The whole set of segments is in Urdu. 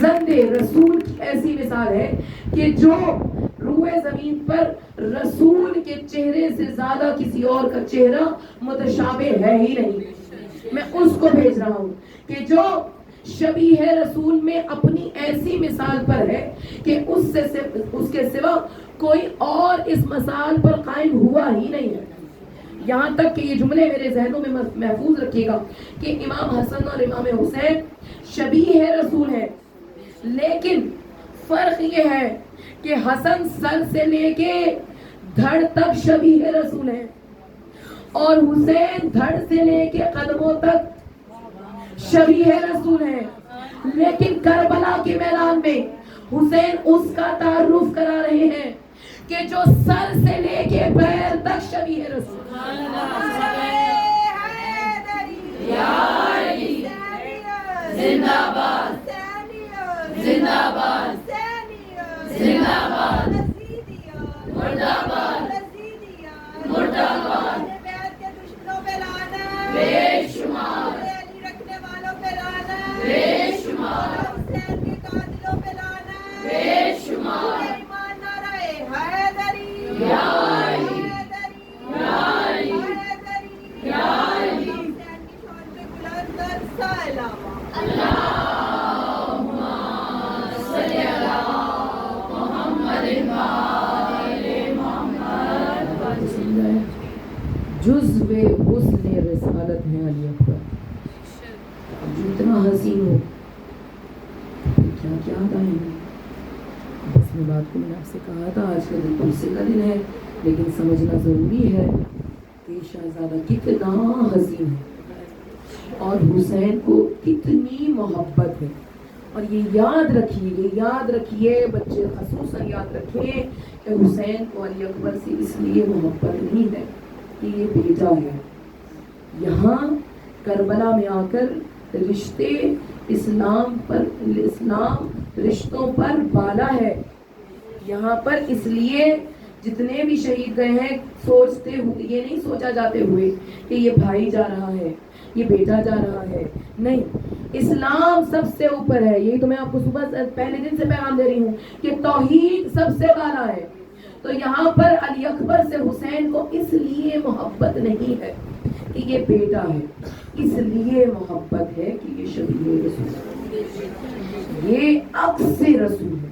فرزند رسول کی ایسی مثال ہے کہ جو روئے زمین پر رسول کے چہرے سے زیادہ کسی اور کا چہرہ متشابہ ہے ہی نہیں. میں اس کو بھیج رہا ہوں کہ جو شبیہ رسول میں اپنی ایسی مثال پر ہے کہ اس کے سوا کوئی اور اس مثال پر قائم ہوا ہی نہیں ہے. یہاں تک کہ یہ جملے میرے ذہنوں میں محفوظ رکھیے گا کہ امام حسن اور امام حسین شبیہ رسول ہے، لیکن فرق یہ ہے کہ حسن سر سے لے کے دھڑ تک شبیہ رسول ہے اور حسین دھڑ سے لے کے قدموں تک شبیہ رسول ہے. لیکن کربلا کے میدان میں حسین اس کا تعارف کرا رہے ہیں کہ جو سر سے لے کے پیر تک شبیہ رسول. زندہ باد زندہ باد زندہ باد مرد آباد مرد آباد بے شمار رکھنے والوں پہ لانا بے شمار حسین کے قاتلوں پہ لانا بے شمار ایمان نعرہ حیدری یا علی یا علی یا علی حسین کی شان پہ بلند تر سلام اللہم صلی علی محمد وآل محمد. جزو حسن رسالت ہے علی اکبر. جتنا حسین ہو کیا کیا آئیں گے. اس میں بات کو میں نے آپ سے کہا تھا آج کا دن غصے کا دن ہے، لیکن سمجھنا ضروری ہے کہ شہزادہ کتنا حسین ہے اور حسین کو کتنی محبت ہے. اور یہ یاد رکھیے بچے خصوصاً یاد رکھیں کہ حسین کو علی اکبر سے اس لیے محبت نہیں ہے کہ یہ بیٹا ہے. یہاں کربلا میں آ کر رشتے اسلام رشتوں پر بالا ہے. یہاں پر اس لیے جتنے بھی شہید گئے ہیں سوچتے ہوئے یہ نہیں سوچا جاتے ہوئے کہ یہ بھائی جا رہا ہے یہ بیٹا جا رہا ہے، نہیں، اسلام سب سے اوپر ہے. یہی تو میں آپ کو صبح پہلے دن سے پیغام دے رہی ہوں کہ توحید سب سے بالا ہے. تو یہاں پر علی اکبر سے حسین کو اس لیے محبت نہیں ہے کہ یہ بیٹا ہے، اس لیے محبت ہے کہ یہ شبیہ رسول ہے، یہ عکس رسول ہے،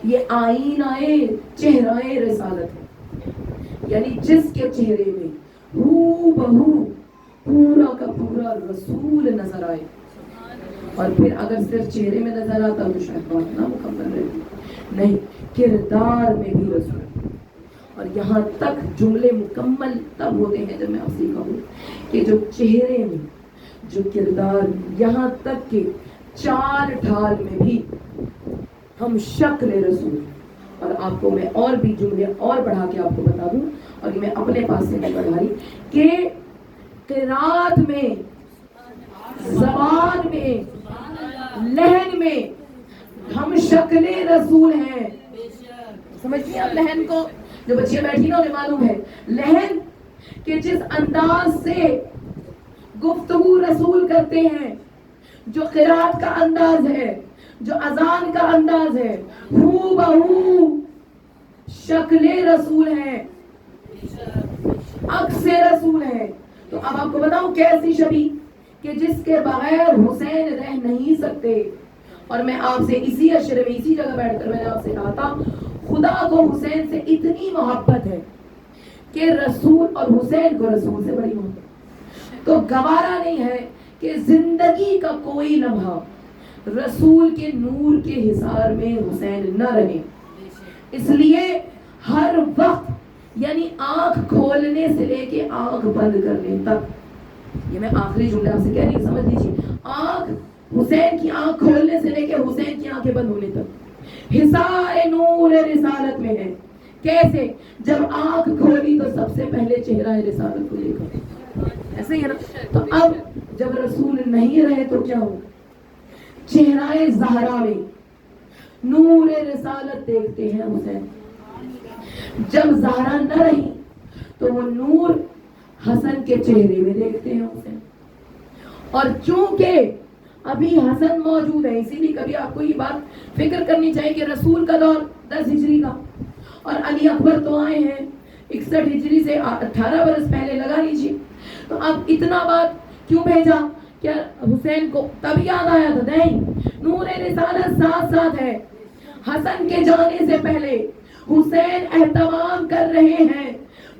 یہ آئینہ چہرہ رسالت ہے. یعنی جس کے چہرے میں ہو بہو پورا کا پورا رسول نظر آئے، اور پھر اگر صرف چہرے میں نظر آتا تو شاید بات نہ مکمل رہتی، نہیں، کردار میں بھی رسول. اور یہاں تک جملے مکمل تب ہوتے ہیں جب میں آپ سے کہوں کہ جو چہرے میں جو کردار، یہاں تک کہ چال ڈھال میں بھی ہم شکل رسول. اور آپ کو میں اور بھی جملے اور بڑھا کے آپ کو بتا دوں، اور یہ میں اپنے پاس سے نہیں بڑھائی، کہ قرات میں، زبان میں، لہن میں ہم شکل رسول ہیں. سمجھتی ہیں آپ لہن کو؟ جو بچیاں بیٹھی نا انہیں معلوم ہے لہن، کہ جس انداز سے گفتگو رسول کرتے ہیں، جو قرات کا انداز ہے، جو اذان کا انداز ہے، ہو بہو شکل رسول ہے، عکس رسول ہے. تو اب آپ کو بتاؤں کیسی شبیہ کہ جس کے بغیر حسین رہ نہیں سکتے. اور میں آپ سے اسی عشرے میں اسی جگہ بیٹھ کر میں نے آپ سے کہا تھا خدا کو حسین سے اتنی محبت ہے کہ رسول اور حسین کو رسول سے بڑی محبت. تو گوارا نہیں ہے کہ زندگی کا کوئی لمحہ رسول کے نور کے حصار میں حسین نہ رہے. اس لیے ہر وقت، یعنی آنکھ کھولنے سے لے کے آنکھ بند کرنے تک، یہ میں آخری جملہ آپ سے کہہ رہی ہوں، سمجھ لیجیے، آنکھ حسین کی آنکھ کھولنے سے لے کے حسین کی آنکھیں بند ہونے تک حصار نور رسالت میں ہے. کیسے؟ جب آنکھ کھولی تو سب سے پہلے چہرہ رسالت کو دیکھا، ایسے ہی ہے نا. تو اب جب رسول نہیں رہے تو کیا ہو؟ چہرہ زہرا میں نور رسالت دیکھتے ہیں حسین. جب زہرا نہ رہی تو وہ نور حسن کے چہرے میں دیکھتے ہیں حسین. اور چونکہ ابھی حسن موجود ہے. اسی لیے کبھی آپ کو یہ بات فکر کرنی چاہیے کہ رسول کا دور 10 ہجری کا اور علی اکبر تو آئے ہیں 61 ہجری سے 18 برس پہلے لگا لیجیے. تو اب اتنا بات کیوں بھیجا؟ کیا حسین کو تب یاد آیا تھا؟ نہیں، نور رسالت ساتھ ساتھ ہے. حسن کے جانے سے پہلے حسین اہتمام کر رہے ہیں.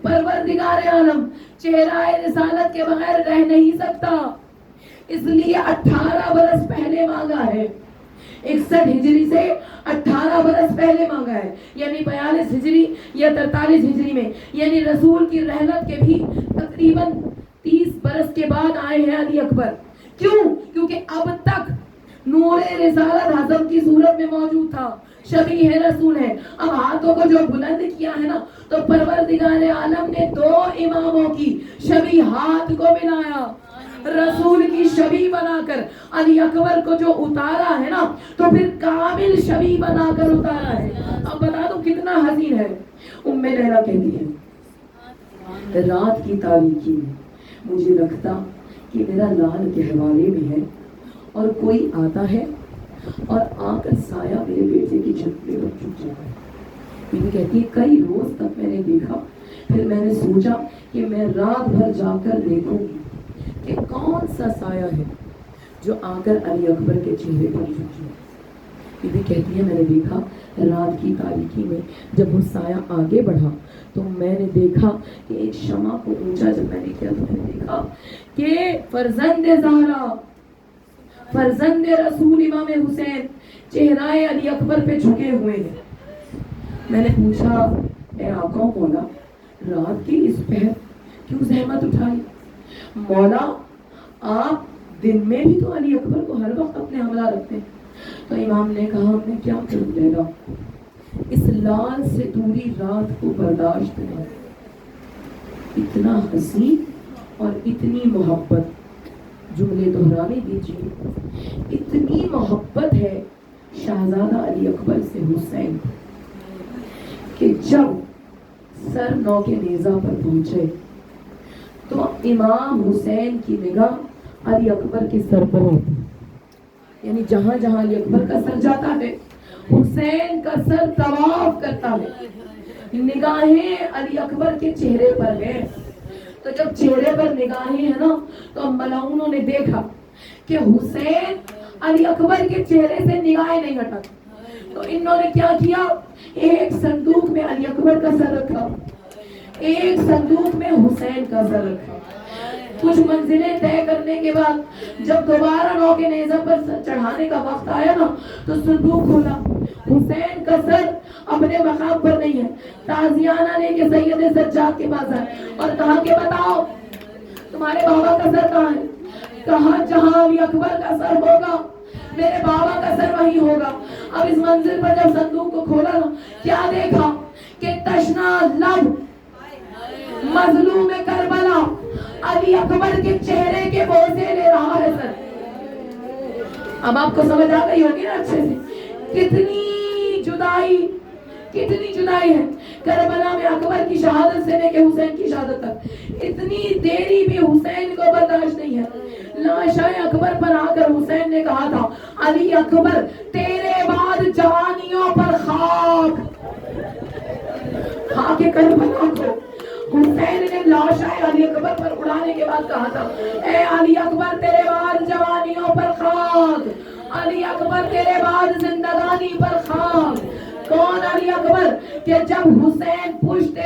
پروردگار عالم چہرہ رسالت کے بغیر رہ نہیں سکتا، اس لیے 18 برس پہلے مانگا ہے. 61 ہجری سے 18 برس پہلے مانگا ہے، یعنی 42 ہجری یا 43 ہجری میں، یعنی رسول کی رحلت کے بھی تقریباً 30 برس کے بعد آئے ہیں علی اکبر. کیوں؟ کیونکہ اب تک نور رسالت حسن کی صورت میں موجود تھا، شبیہ رسول ہے. اب ہاتھوں کو جو بلند کیا ہے نا، تو پروردگار عالم نے 2 اماموں کی شبیہ ہاتھ کو ملایا، رسول کی شبیہ بنا کر علی اکبر کو جو اتارا ہے نا، تو پھر کامل شبیہ بنا کر اتارا ہے. اب بتا دو کتنا حسین ہے. ام لیلا کہتی ہے رات کی تاریکی میں مجھے لگتا کہ میرا لال کے حوالے میں ہے اور کوئی آتا ہے اور آ کر سایہ میرے بیٹے کی چھت پہ چھپ جاتا ہے. بیوی کہتی ہے کئی روز تک میں نے دیکھا، پھر میں نے سوچا کہ میں رات بھر جا کر دیکھوں گی کہ کون سا سایہ ہے جو آ کر علی اکبر کے چہرے پر چھپ جائے. بیوی کہتی ہے میں نے دیکھا رات کی تاریکی میں جب وہ سایہ آگے بڑھا تو میں نے دیکھا کہ ایک شمع کو اونچا جب میں نے کیا تو میں نے دیکھا کہ فرزند زہرا، فرزند رسول امام حسین چہرہ علی اکبر پہ جھکے ہوئے ہیں. میں نے پوچھا اے آقا مولا رات کی اس پہر کیوں زحمت اٹھائی؟ مولا آپ دن میں بھی تو علی اکبر کو ہر وقت اپنے حملہ رکھتے ہیں. تو امام نے کہا ہم نے کیا کروں لیلا، اس لال سے دوری رات کو برداشت نہیں. اتنا حسین اور اتنی محبت، جملے دہرانے دیجیے، اتنی محبت ہے شہزادہ علی اکبر سے حسین کہ جب سر نو کے نیزہ پر پہنچے تو امام حسین کی نگاہ علی اکبر کے سر پر ہوتی، یعنی جہاں جہاں علی اکبر کا سر جاتا ہے حسین کا سر طواف کرتا ہے. نگاہیں علی اکبر کے چہرے پر ہیں. تو جب چہرے پر نگاہیں ہیں نا تو ملعونوں نے دیکھا کہ حسین علی اکبر کے چہرے سے نگاہیں نہیں ہٹاتے. تو انہوں نے کیا کیا، ایک صندوق میں علی اکبر کا سر رکھا، ایک صندوق میں حسین کا سر رکھا. کچھ منزلیں طے کرنے کے بعد جب دوبارہ نو کے نیزہ پر چڑھانے کا وقت آیا نا تو صندوق کھولا. حسین کا سر اپنے مقام پر نہیں ہے. تازیانہ نے کہ سید سجاد کے پاس آئے اور کہا کہ بتاؤ تمہارے بابا کا سر کہاں ہے؟ کہا جہاں علی اکبر کا سر ہوگا میرے بابا کا سر وہی ہوگا. اب اس منزل پر جب صندوق کو کھولا نا کیا دیکھا کہ تشنا لب مظلوم کربلا علی اکبر کے چہرے کے بوسے لے رہا ہے سر. اب آپ کو سمجھ آ گئی ہوگی نا اچھے سے کتنی جدائی، کتنی جدائی ہے. کربلا میں اکبر کی شہادت سے لے کے حسین کی شہادت تک اتنی دیری بھی حسین کو برداشت نہیں ہے. لاشائے اکبر پر آ کر حسین نے کہا تھا علی اکبر تیرے بعد جوانیوں پر خاک. خاک کربلا کو حسین نے لاشائے علی اکبر پر اڑانے کے بعد کہا تھا اے علی اکبر تیرے بعد جوانیوں پر خاک، علی اکبر تیرے بعد زندگانی پر خاک. کون علی اکبر کہ جب حسین پشت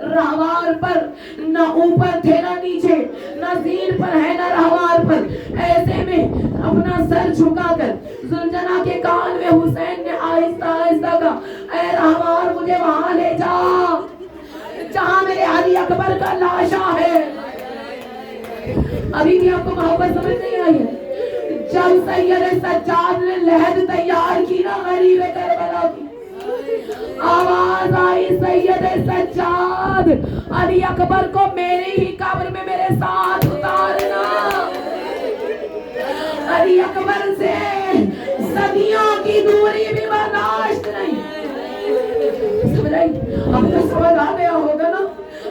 رہوار پر نہ اوپر تھے نہ نیچے، نہ زین پر ہے نہ رہوار پر، ایسے میں اپنا سر جھکا کر زلجنا کے کان میں حسین نے آہستہ آہستہ کہا اے رہوار مجھے وہاں لے جا جہاں میرے علی اکبر کا لاشا ہے. ابھی بھی آپ کو محبت سمجھ نہیں آئی ہے؟ جب سید سجاد نے لحد تیار کی نا غریب کربلا کی، آواز آئی سید سجاد علی اکبر کو میری ہی قبر میں میرے ساتھ اتارنا. علی اکبر سے صدیوں کی دوری بھی برداشت نہیں. اب تو سمجھ آ گیا ہوگا نا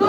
2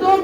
2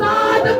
7